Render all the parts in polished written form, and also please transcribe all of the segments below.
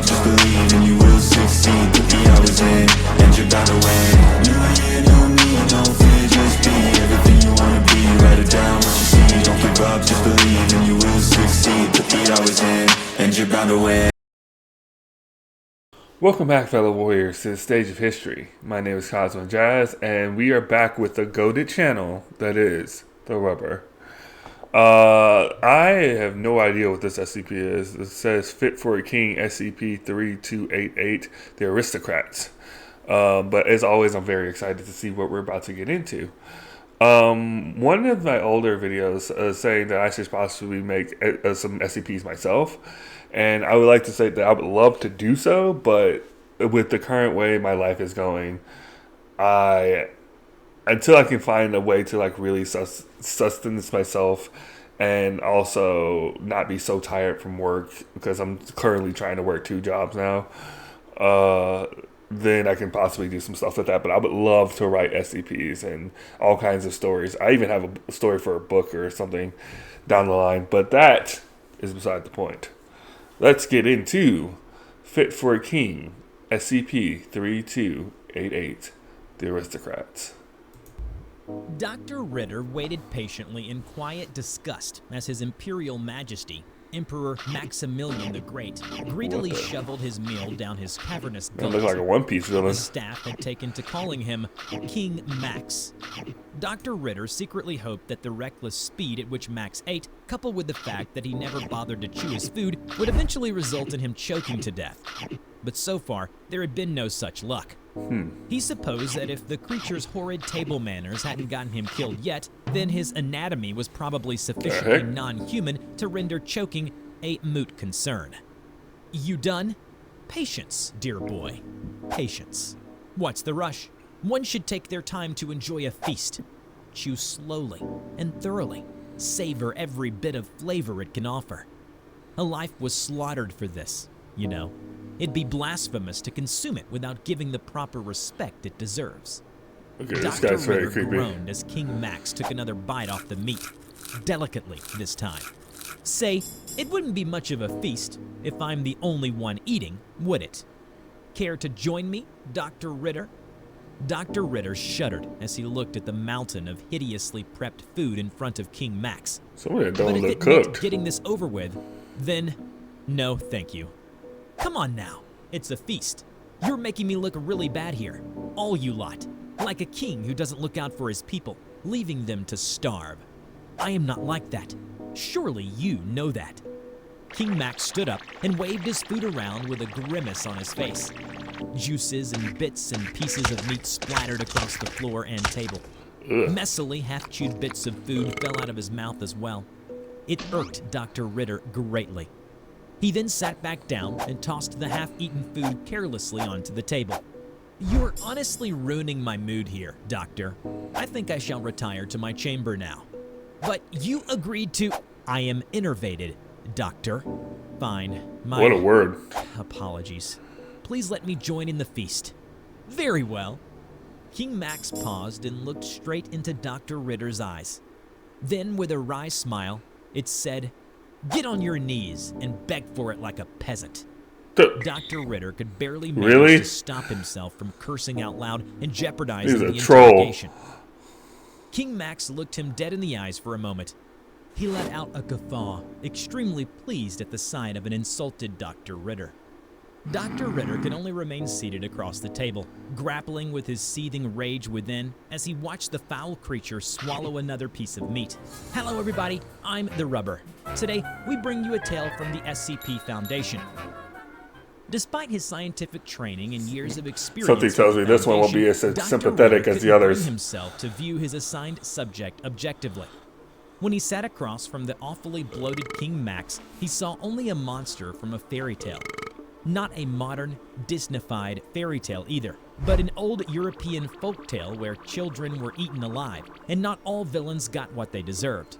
up, just believe and you will succeed. Put the hours in, and you're bound to win. New year, new me, no fear, just be everything you wanna be. Write it down, what you see, don't give up, just believe and you will succeed. Put the hours in, and you're bound to win. Welcome back, fellow warriors, to the stage of history. My name is Cosmo Jazz, and we are back with the goated channel that is The Rubber. I have no idea what this SCP is. It says Fit for a King SCP-3288 The Aristocrats. But as always, I'm very excited to see what we're about to get into. One of my older videos saying that I should possibly make some SCPs myself. And I would like to say that I would love to do so, but with the current way my life is going, until I can find a way to like really sustenance myself and also not be so tired from work, because I'm currently trying to work 2 jobs now, then I can possibly do some stuff like that. But I would love to write SCPs and all kinds of stories. I even have a story for a book or something down the line, but that is beside the point. Let's get into Fit for a King, SCP-3288, The Aristocrats. Dr. Ritter waited patiently in quiet disgust as His Imperial Majesty, Emperor Maximilian the Great, greedily shoveled his meal down his cavernous gullet. Looks like a One Piece villain. The staff had taken to calling him King Max. Dr. Ritter secretly hoped that the reckless speed at which Max ate, coupled with the fact that he never bothered to chew his food, would eventually result in him choking to death. But so far, there had been no such luck. He supposed that if the creature's horrid table manners hadn't gotten him killed yet, then his anatomy was probably sufficiently non-human to render choking a moot concern. You done? Patience, dear boy. Patience. What's the rush? One should take their time to enjoy a feast. Chew slowly and thoroughly. Savor every bit of flavor it can offer. A life was slaughtered for this, you know. It'd be blasphemous to consume it without giving the proper respect it deserves. Okay, this guy's very creepy. Groaned as King Max took another bite off the meat, delicately this time. Say, it wouldn't be much of a feast if I'm the only one eating, would it? Care to join me, Dr. Ritter? Dr. Ritter shuddered as he looked at the mountain of hideously prepped food in front of King Max. Some of it don't look cooked. But if it meant cooked. getting this over with, then no thank you. Come on now, it's a feast. You're making me look really bad here, all you lot. Like a king who doesn't look out for his people, leaving them to starve. I am not like that. Surely you know that. King Max stood up and waved his food around with a grimace on his face. Juices and bits and pieces of meat splattered across the floor and table. Messily half-chewed bits of food fell out of his mouth as well. It irked Dr. Ritter greatly. He then sat back down and tossed the half-eaten food carelessly onto the table. You're honestly ruining my mood here, Doctor. I think I shall retire to my chamber now. But you agreed to... I am enervated, Doctor. Fine. What a word. Apologies. Please let me join in the feast. Very well. King Max paused and looked straight into Dr. Ritter's eyes. Then, with a wry smile, it said, "Get on your knees and beg for it like a peasant." Dr. Ritter could barely manage to stop himself from cursing out loud and jeopardizing the interrogation. King Max looked him dead in the eyes for a moment. He let out a guffaw, extremely pleased at the sight of an insulted Dr. Ritter. Dr. Ritter could only remain seated across the table, grappling with his seething rage within as he watched the foul creature swallow another piece of meat. Hello everybody, I'm The Rubber. Today, we bring you a tale from the SCP Foundation. Despite his scientific training and years of experience, something tells me this one won't be as sympathetic as the others. Dr. himself to view his assigned subject objectively. When he sat across from the awfully bloated King Max, he saw only a monster from a fairy tale. Not a modern, Disney-fied fairy tale either, but an old European folk tale where children were eaten alive, and not all villains got what they deserved.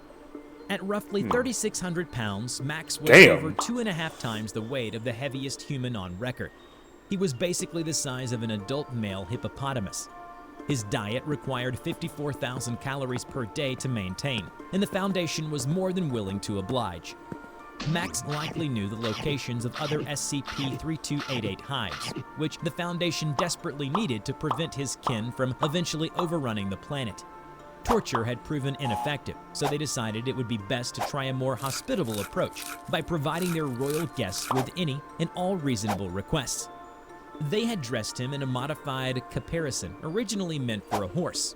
At roughly 3,600 pounds, Max was over 2.5 times the weight of the heaviest human on record. He was basically the size of an adult male hippopotamus. His diet required 54,000 calories per day to maintain, and the Foundation was more than willing to oblige. Max likely knew the locations of other SCP-3288 hives, which the Foundation desperately needed to prevent his kin from eventually overrunning the planet. Torture had proven ineffective, so they decided it would be best to try a more hospitable approach by providing their royal guests with any and all reasonable requests. They had dressed him in a modified caparison originally meant for a horse.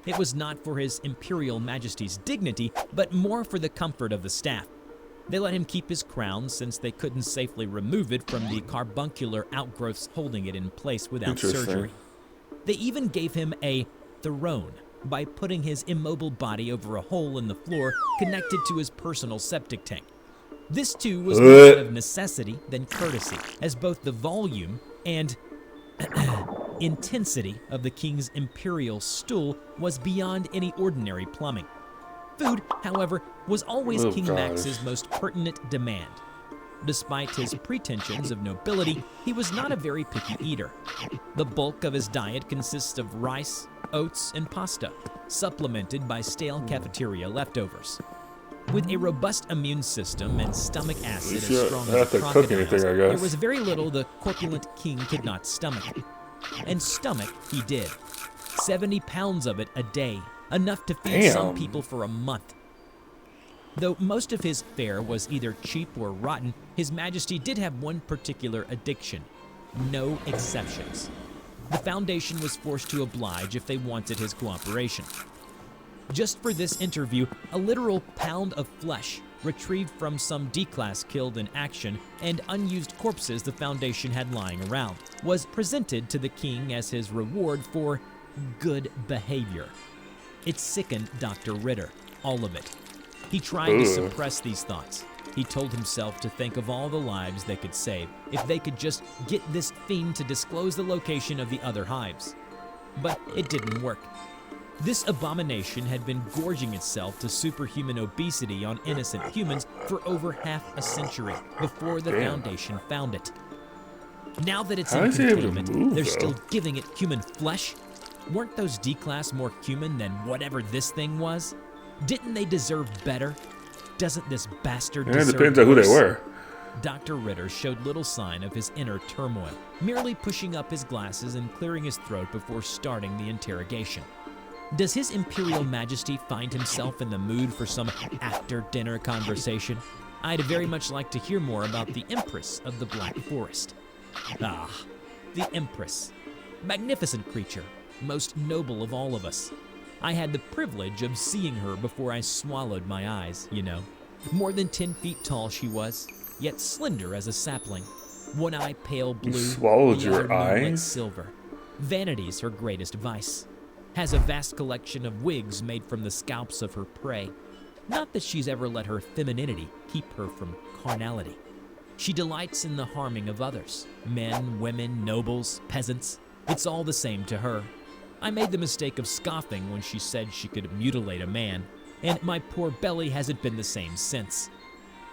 It was not for his Imperial Majesty's dignity, but more for the comfort of the staff. They let him keep his crown since they couldn't safely remove it from the carbuncular outgrowths holding it in place without surgery. They even gave him a throne by putting his immobile body over a hole in the floor connected to his personal septic tank. This too was more out of necessity than courtesy, as both the volume and intensity of the king's imperial stool was beyond any ordinary plumbing. Food, however, was always King Max's most pertinent demand. Despite his pretensions of nobility, he was not a very picky eater. The bulk of his diet consists of rice, oats, and pasta, supplemented by stale cafeteria leftovers. With a robust immune system and stomach acid as strong as a crocodile's, there was very little the corpulent king could not stomach. And stomach he did. 70 pounds of it a day, enough to feed some people for a month. Though most of his fare was either cheap or rotten, His Majesty did have one particular addiction: no exceptions. The Foundation was forced to oblige if they wanted his cooperation. Just for this interview, a literal pound of flesh, retrieved from some D-class killed in action, and unused corpses the Foundation had lying around, was presented to the king as his reward for good behavior. It sickened Dr. Ritter, all of it. He tried to suppress these thoughts. He told himself to think of all the lives they could save if they could just get this fiend to disclose the location of the other hives. But it didn't work. This abomination had been gorging itself to superhuman obesity on innocent humans for over half a century before the Foundation found it. Now that it's in containment, they're still giving it human flesh? Weren't those D-class more human than whatever this thing was? Didn't they deserve better? Doesn't this bastard deserve worse? It depends on who they were. Dr. Ritter showed little sign of his inner turmoil, merely pushing up his glasses and clearing his throat before starting the interrogation. Does His Imperial Majesty find himself in the mood for some after-dinner conversation? I'd very much like to hear more about the Empress of the Black Forest. Ah, the Empress. Magnificent creature, most noble of all of us. I had the privilege of seeing her before I swallowed my eyes, you know. More than 10 feet tall she was, yet slender as a sapling. One eye pale blue, you swallowed the your other moonlit eyes? silver. Vanity's her greatest vice. Has a vast collection of wigs made from the scalps of her prey. Not that she's ever let her femininity keep her from carnality. She delights in the harming of others. Men, women, nobles, peasants. It's all the same to her. I made the mistake of scoffing when she said she could mutilate a man, and my poor belly hasn't been the same since.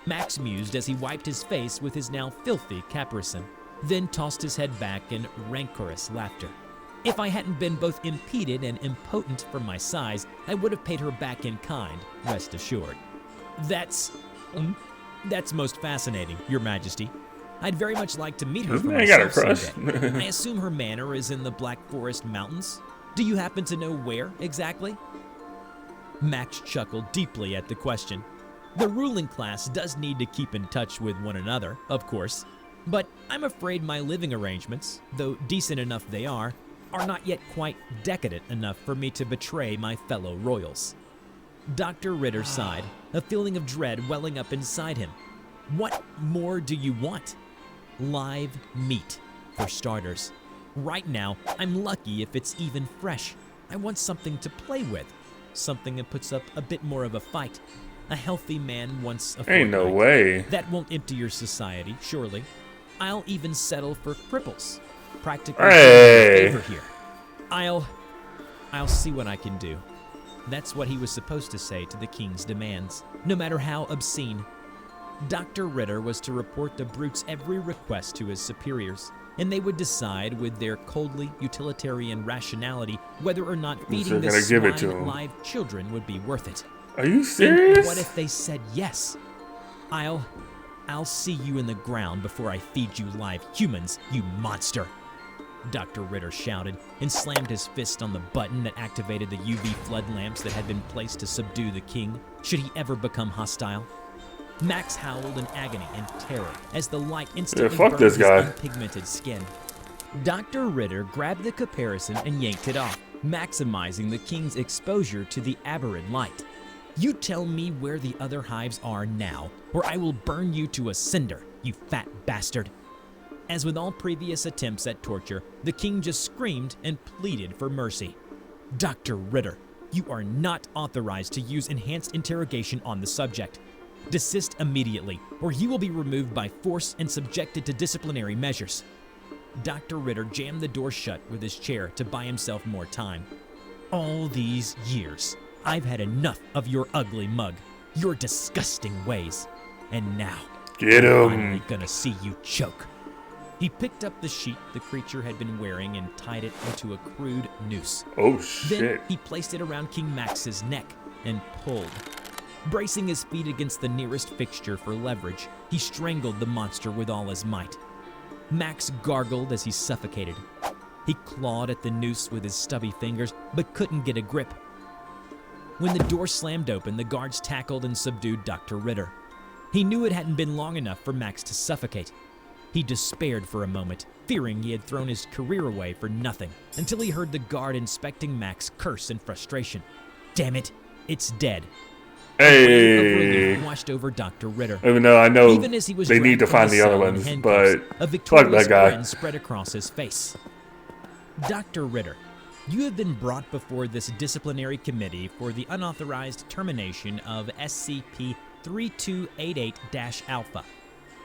Max mused as he wiped his face with his now filthy caparison, then tossed his head back in rancorous laughter. If I hadn't been both impeded and impotent from my size, I would have paid her back in kind, rest assured. That's most fascinating, Your Majesty. I'd very much like to meet her for myself someday. I assume her manor is in the Black Forest Mountains. Do you happen to know where exactly? Max chuckled deeply at the question. The ruling class does need to keep in touch with one another, of course, but I'm afraid my living arrangements, though decent enough they are not yet quite decadent enough for me to betray my fellow royals. Dr. Ritter sighed, a feeling of dread welling up inside him. What more do you want? Live meat, for starters. Right now, I'm lucky if it's even fresh. I want something to play with, something that puts up a bit more of a fight. A healthy man wants a fortnight. Ain't no way. That won't empty your society, surely. I'll even settle for cripples. Practically favor here. I'll see what I can do. That's what he was supposed to say to the king's demands, no matter how obscene. Dr. Ritter was to report the brute's every request to his superiors, and they would decide with their coldly utilitarian rationality whether or not feeding the swine live children would be worth it. Are you serious? And what if they said yes? I'll see you in the ground before I feed you live humans, you monster. Dr. Ritter shouted and slammed his fist on the button that activated the UV flood lamps that had been placed to subdue the king, should he ever become hostile. Max howled in agony and terror as the light instantly fuck burned this his guy. unpigmented skin. Dr. Ritter grabbed the caparison and yanked it off, maximizing the king's exposure to the aberrant light. You tell me where the other hives are now, or I will burn you to a cinder, you fat bastard. As with all previous attempts at torture, the king just screamed and pleaded for mercy. Dr. Ritter, you are not authorized to use enhanced interrogation on the subject. Desist immediately, or you will be removed by force and subjected to disciplinary measures. Dr. Ritter jammed the door shut with his chair to buy himself more time. All these years, I've had enough of your ugly mug, your disgusting ways. And now, Get I'm him. finally gonna see you choke. He picked up the sheet the creature had been wearing and tied it into a crude noose. Oh, Then shit. he placed it around King Max's neck and pulled. Bracing his feet against the nearest fixture for leverage, he strangled the monster with all his might. Max gargled as he suffocated. He clawed at the noose with his stubby fingers, but couldn't get a grip. When the door slammed open, the guards tackled and subdued Dr. Ritter. He knew it hadn't been long enough for Max to suffocate. He despaired for a moment, fearing he had thrown his career away for nothing, until he heard the guard inspecting Max curse in frustration. Damn it, it's dead. A wave of Hey. relief washed over Dr. Ritter. Even though I know Even as he was they need to dragged from find the the other cell in ones, handcuffs, but a victorious that guy. grin spread across his face. Dr. Ritter, you have been brought before this disciplinary committee for the unauthorized termination of SCP-3288-Alpha.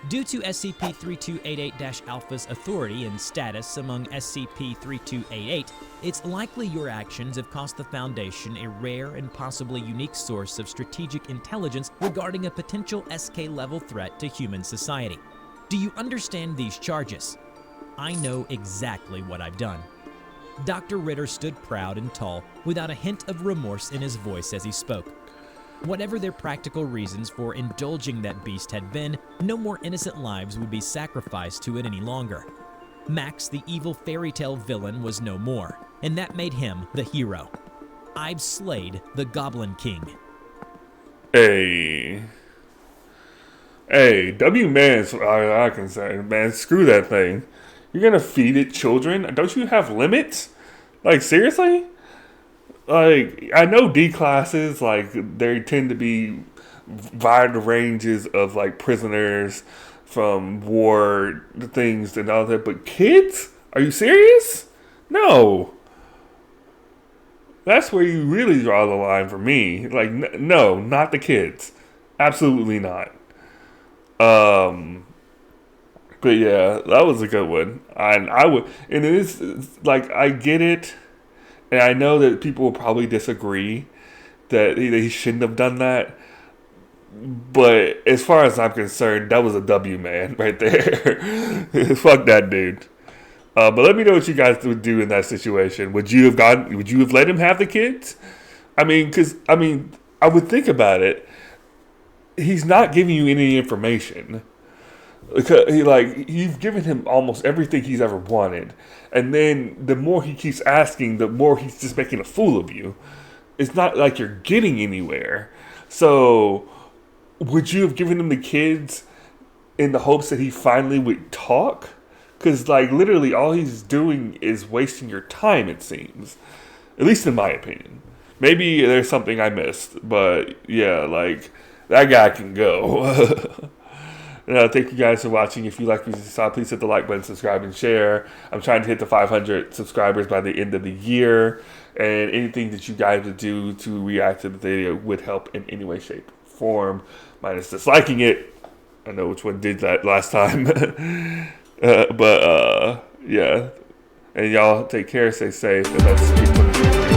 Due to SCP-3288-Alpha's authority and status among SCP-3288, it's likely your actions have cost the Foundation a rare and possibly unique source of strategic intelligence regarding a potential SK-level threat to human society. Do you understand these charges? I know exactly what I've done. Dr. Ritter stood proud and tall, without a hint of remorse in his voice as he spoke. Whatever their practical reasons for indulging that beast had been, no more innocent lives would be sacrificed to it any longer. Max, the evil fairy tale villain, was no more, and that made him the hero. I've slayed the Goblin King. Hey, W man's. I can say, man, screw that thing. You're gonna feed it children? Don't you have limits? Like, seriously? Like, I know D classes, like, they tend to be wide ranges of, like, prisoners from war things and all that, but kids? Are you serious? No. That's where you really draw the line for me. Like, no, not the kids. Absolutely not. But yeah, that was a good one. And it is, like, I get it. And I know that people will probably disagree that he shouldn't have done that. But as far as I'm concerned, that was a W, man, right there. Fuck that dude. But let me know what you guys would do in that situation. Would you have let him have the kids? I would think about it. He's not giving you any information. Because you've given him almost everything he's ever wanted, and then the more he keeps asking, the more he's just making a fool of you. It's not like you're getting anywhere. So, would you have given him the kids in the hopes that he finally would talk? Because, like, literally all he's doing is wasting your time, it seems. At least in my opinion. Maybe there's something I missed, but yeah, like, that guy can go. Thank you guys for watching. If you like what you saw, please hit the like button, subscribe, and share. I'm trying to hit the 500 subscribers by the end of the year. And anything that you guys would do to react to the video would help in any way, shape, or form. Minus disliking it. I know which one did that last time. Yeah. And y'all take care, stay safe, and let's keep looking.